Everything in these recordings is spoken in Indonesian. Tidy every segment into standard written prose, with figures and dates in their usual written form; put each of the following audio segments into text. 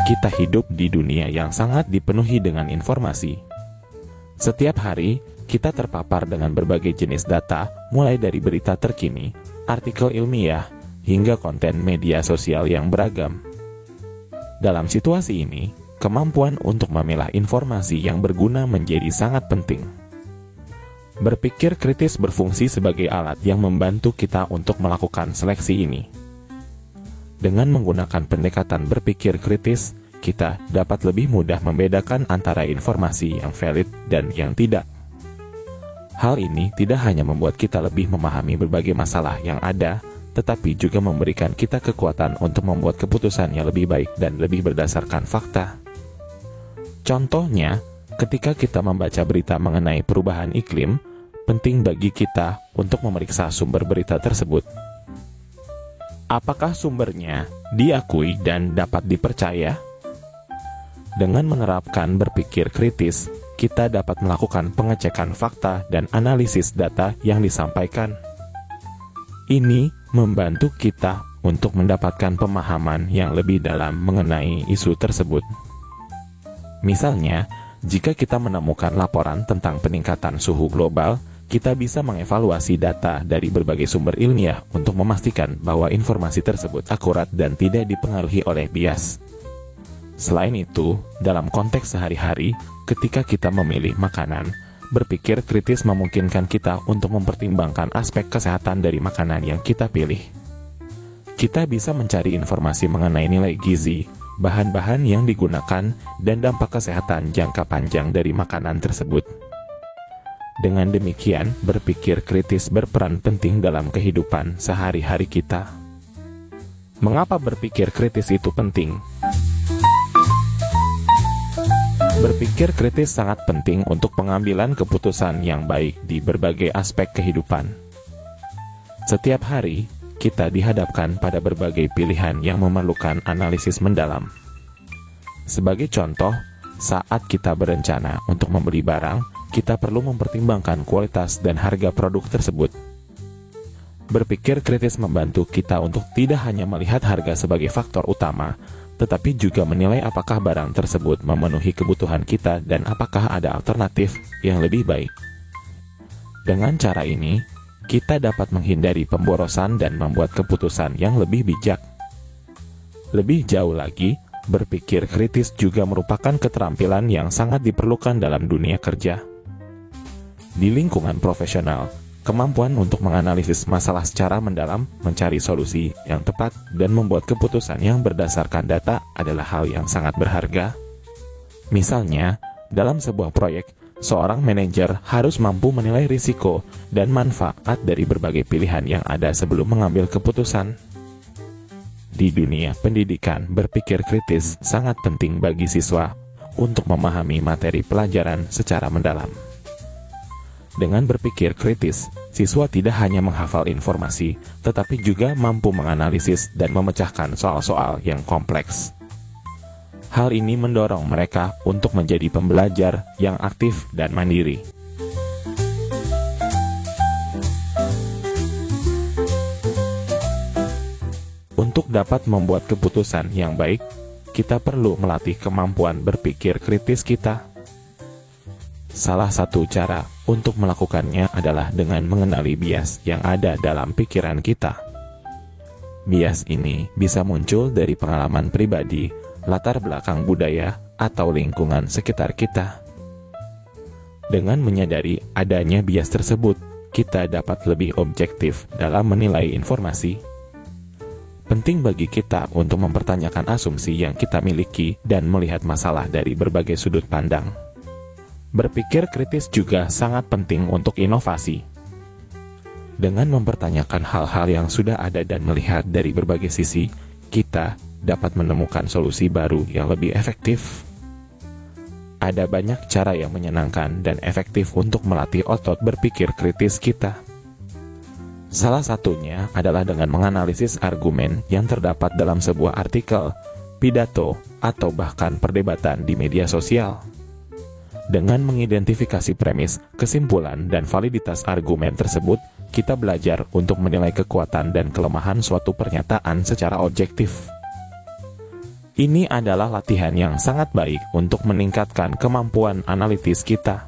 Kita hidup di dunia yang sangat dipenuhi dengan informasi. Setiap hari, kita terpapar dengan berbagai jenis data, mulai dari berita terkini, artikel ilmiah, hingga konten media sosial yang beragam. Dalam situasi ini, kemampuan untuk memilah informasi yang berguna menjadi sangat penting. Berpikir kritis berfungsi sebagai alat yang membantu kita untuk melakukan seleksi ini. Dengan menggunakan pendekatan berpikir kritis, kita dapat lebih mudah membedakan antara informasi yang valid dan yang tidak. Hal ini tidak hanya membuat kita lebih memahami berbagai masalah yang ada, tetapi juga memberikan kita kekuatan untuk membuat keputusan yang lebih baik dan lebih berdasarkan fakta. Contohnya, ketika kita membaca berita mengenai perubahan iklim, penting bagi kita untuk memeriksa sumber berita tersebut. Apakah sumbernya diakui dan dapat dipercaya? Dengan menerapkan berpikir kritis, kita dapat melakukan pengecekan fakta dan analisis data yang disampaikan. Ini membantu kita untuk mendapatkan pemahaman yang lebih dalam mengenai isu tersebut. Misalnya, jika kita menemukan laporan tentang peningkatan suhu global, kita bisa mengevaluasi data dari berbagai sumber ilmiah untuk memastikan bahwa informasi tersebut akurat dan tidak dipengaruhi oleh bias. Selain itu, dalam konteks sehari-hari, ketika kita memilih makanan, berpikir kritis memungkinkan kita untuk mempertimbangkan aspek kesehatan dari makanan yang kita pilih. Kita bisa mencari informasi mengenai nilai gizi, bahan-bahan yang digunakan, dan dampak kesehatan jangka panjang dari makanan tersebut. Dengan demikian, berpikir kritis berperan penting dalam kehidupan sehari-hari kita. Mengapa berpikir kritis itu penting? Berpikir kritis sangat penting untuk pengambilan keputusan yang baik di berbagai aspek kehidupan. Setiap hari, kita dihadapkan pada berbagai pilihan yang memerlukan analisis mendalam. Sebagai contoh, saat kita berencana untuk membeli barang, kita perlu mempertimbangkan kualitas dan harga produk tersebut. Berpikir kritis membantu kita untuk tidak hanya melihat harga sebagai faktor utama, tetapi juga menilai apakah barang tersebut memenuhi kebutuhan kita dan apakah ada alternatif yang lebih baik. Dengan cara ini, kita dapat menghindari pemborosan dan membuat keputusan yang lebih bijak. Lebih jauh lagi, berpikir kritis juga merupakan keterampilan yang sangat diperlukan dalam dunia kerja. Di lingkungan profesional, kemampuan untuk menganalisis masalah secara mendalam, mencari solusi yang tepat, dan membuat keputusan yang berdasarkan data adalah hal yang sangat berharga. Misalnya, dalam sebuah proyek, seorang manajer harus mampu menilai risiko dan manfaat dari berbagai pilihan yang ada sebelum mengambil keputusan. Di dunia pendidikan, berpikir kritis sangat penting bagi siswa untuk memahami materi pelajaran secara mendalam. Dengan berpikir kritis, siswa tidak hanya menghafal informasi, tetapi juga mampu menganalisis dan memecahkan soal-soal yang kompleks. Hal ini mendorong mereka untuk menjadi pembelajar yang aktif dan mandiri. Untuk dapat membuat keputusan yang baik, kita perlu melatih kemampuan berpikir kritis kita. Salah satu cara untuk melakukannya adalah dengan mengenali bias yang ada dalam pikiran kita. Bias ini bisa muncul dari pengalaman pribadi, latar belakang budaya, atau lingkungan sekitar kita. Dengan menyadari adanya bias tersebut, kita dapat lebih objektif dalam menilai informasi. Penting bagi kita untuk mempertanyakan asumsi yang kita miliki dan melihat masalah dari berbagai sudut pandang. Berpikir kritis juga sangat penting untuk inovasi. Dengan mempertanyakan hal-hal yang sudah ada dan melihat dari berbagai sisi, kita dapat menemukan solusi baru yang lebih efektif. Ada banyak cara yang menyenangkan dan efektif untuk melatih otot berpikir kritis kita. Salah satunya adalah dengan menganalisis argumen yang terdapat dalam sebuah artikel, pidato, atau bahkan perdebatan di media sosial. Dengan mengidentifikasi premis, kesimpulan, dan validitas argumen tersebut, kita belajar untuk menilai kekuatan dan kelemahan suatu pernyataan secara objektif. Ini adalah latihan yang sangat baik untuk meningkatkan kemampuan analitis kita.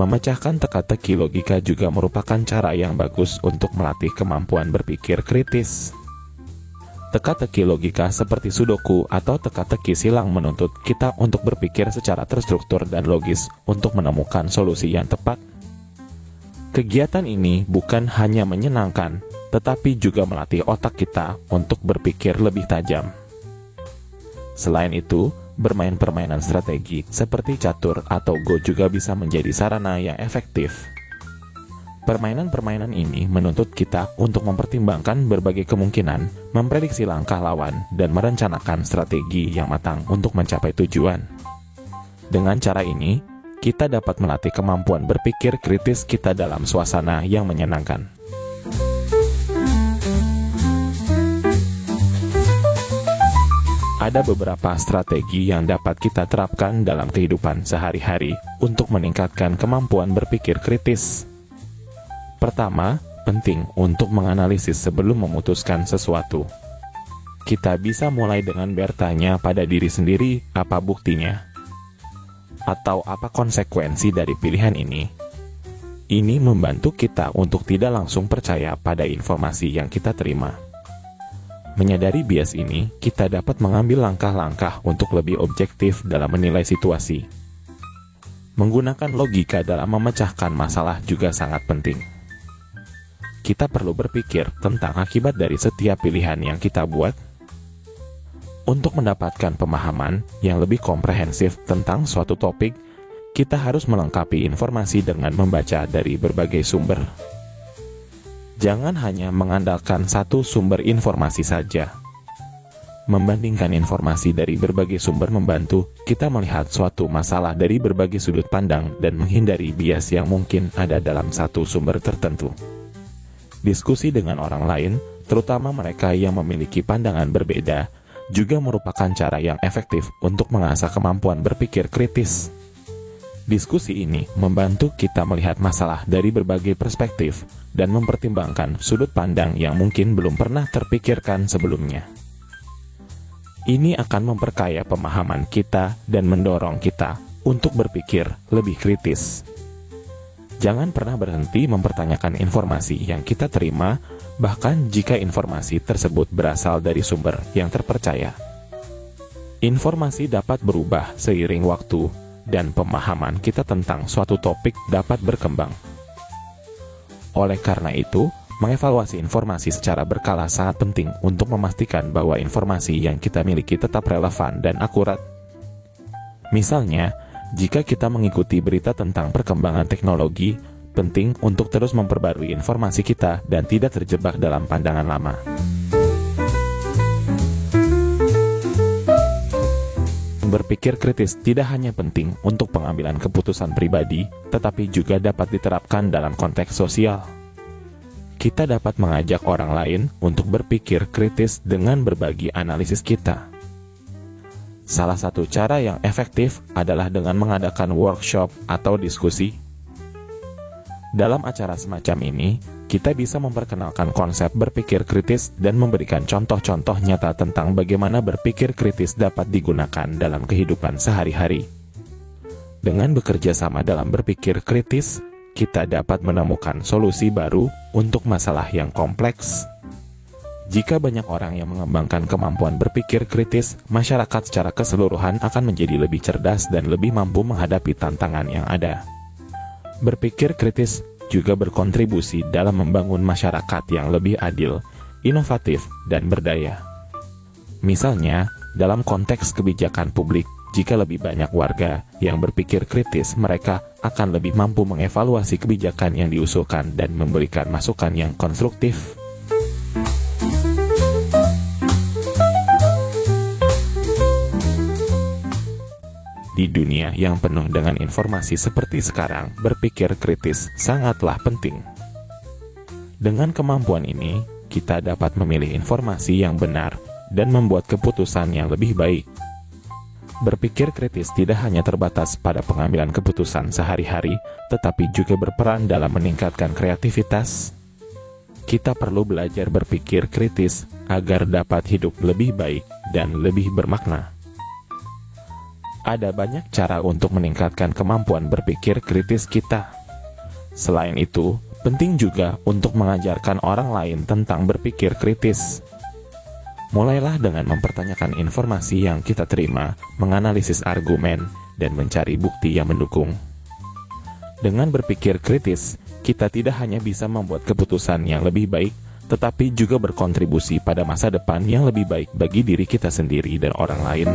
Memecahkan teka-teki logika juga merupakan cara yang bagus untuk melatih kemampuan berpikir kritis. Teka-teki logika seperti sudoku atau teka-teki silang menuntut kita untuk berpikir secara terstruktur dan logis untuk menemukan solusi yang tepat. Kegiatan ini bukan hanya menyenangkan, tetapi juga melatih otak kita untuk berpikir lebih tajam. Selain itu, bermain permainan strategi seperti catur atau Go juga bisa menjadi sarana yang efektif. Permainan-permainan ini menuntut kita untuk mempertimbangkan berbagai kemungkinan, memprediksi langkah lawan, dan merencanakan strategi yang matang untuk mencapai tujuan. Dengan cara ini, kita dapat melatih kemampuan berpikir kritis kita dalam suasana yang menyenangkan. Ada beberapa strategi yang dapat kita terapkan dalam kehidupan sehari-hari untuk meningkatkan kemampuan berpikir kritis. Pertama, penting untuk menganalisis sebelum memutuskan sesuatu. Kita bisa mulai dengan bertanya pada diri sendiri apa buktinya, atau apa konsekuensi dari pilihan ini. Ini membantu kita untuk tidak langsung percaya pada informasi yang kita terima. Menyadari bias ini, kita dapat mengambil langkah-langkah untuk lebih objektif dalam menilai situasi. Menggunakan logika dalam memecahkan masalah juga sangat penting. Kita perlu berpikir tentang akibat dari setiap pilihan yang kita buat. Untuk mendapatkan pemahaman yang lebih komprehensif tentang suatu topik, kita harus melengkapi informasi dengan membaca dari berbagai sumber. Jangan hanya mengandalkan satu sumber informasi saja. Membandingkan informasi dari berbagai sumber membantu kita melihat suatu masalah dari berbagai sudut pandang dan menghindari bias yang mungkin ada dalam satu sumber tertentu. Diskusi dengan orang lain, terutama mereka yang memiliki pandangan berbeda, juga merupakan cara yang efektif untuk mengasah kemampuan berpikir kritis. Diskusi ini membantu kita melihat masalah dari berbagai perspektif dan mempertimbangkan sudut pandang yang mungkin belum pernah terpikirkan sebelumnya. Ini akan memperkaya pemahaman kita dan mendorong kita untuk berpikir lebih kritis. Jangan pernah berhenti mempertanyakan informasi yang kita terima, bahkan jika informasi tersebut berasal dari sumber yang terpercaya. Informasi dapat berubah seiring waktu, dan pemahaman kita tentang suatu topik dapat berkembang. Oleh karena itu, mengevaluasi informasi secara berkala sangat penting untuk memastikan bahwa informasi yang kita miliki tetap relevan dan akurat. Misalnya, jika kita mengikuti berita tentang perkembangan teknologi, penting untuk terus memperbarui informasi kita dan tidak terjebak dalam pandangan lama. Berpikir kritis tidak hanya penting untuk pengambilan keputusan pribadi, tetapi juga dapat diterapkan dalam konteks sosial. Kita dapat mengajak orang lain untuk berpikir kritis dengan berbagi analisis kita. Salah satu cara yang efektif adalah dengan mengadakan workshop atau diskusi. Dalam acara semacam ini, kita bisa memperkenalkan konsep berpikir kritis dan memberikan contoh-contoh nyata tentang bagaimana berpikir kritis dapat digunakan dalam kehidupan sehari-hari. Dengan bekerja sama dalam berpikir kritis, kita dapat menemukan solusi baru untuk masalah yang kompleks. Jika banyak orang yang mengembangkan kemampuan berpikir kritis, masyarakat secara keseluruhan akan menjadi lebih cerdas dan lebih mampu menghadapi tantangan yang ada. Berpikir kritis juga berkontribusi dalam membangun masyarakat yang lebih adil, inovatif, dan berdaya. Misalnya, dalam konteks kebijakan publik, jika lebih banyak warga yang berpikir kritis, mereka akan lebih mampu mengevaluasi kebijakan yang diusulkan dan memberikan masukan yang konstruktif. Di dunia yang penuh dengan informasi seperti sekarang, berpikir kritis sangatlah penting. Dengan kemampuan ini, kita dapat memilih informasi yang benar dan membuat keputusan yang lebih baik. Berpikir kritis tidak hanya terbatas pada pengambilan keputusan sehari-hari, tetapi juga berperan dalam meningkatkan kreativitas. Kita perlu belajar berpikir kritis agar dapat hidup lebih baik dan lebih bermakna. Ada banyak cara untuk meningkatkan kemampuan berpikir kritis kita. Selain itu, penting juga untuk mengajarkan orang lain tentang berpikir kritis. Mulailah dengan mempertanyakan informasi yang kita terima, menganalisis argumen, dan mencari bukti yang mendukung. Dengan berpikir kritis, kita tidak hanya bisa membuat keputusan yang lebih baik, tetapi juga berkontribusi pada masa depan yang lebih baik bagi diri kita sendiri dan orang lain.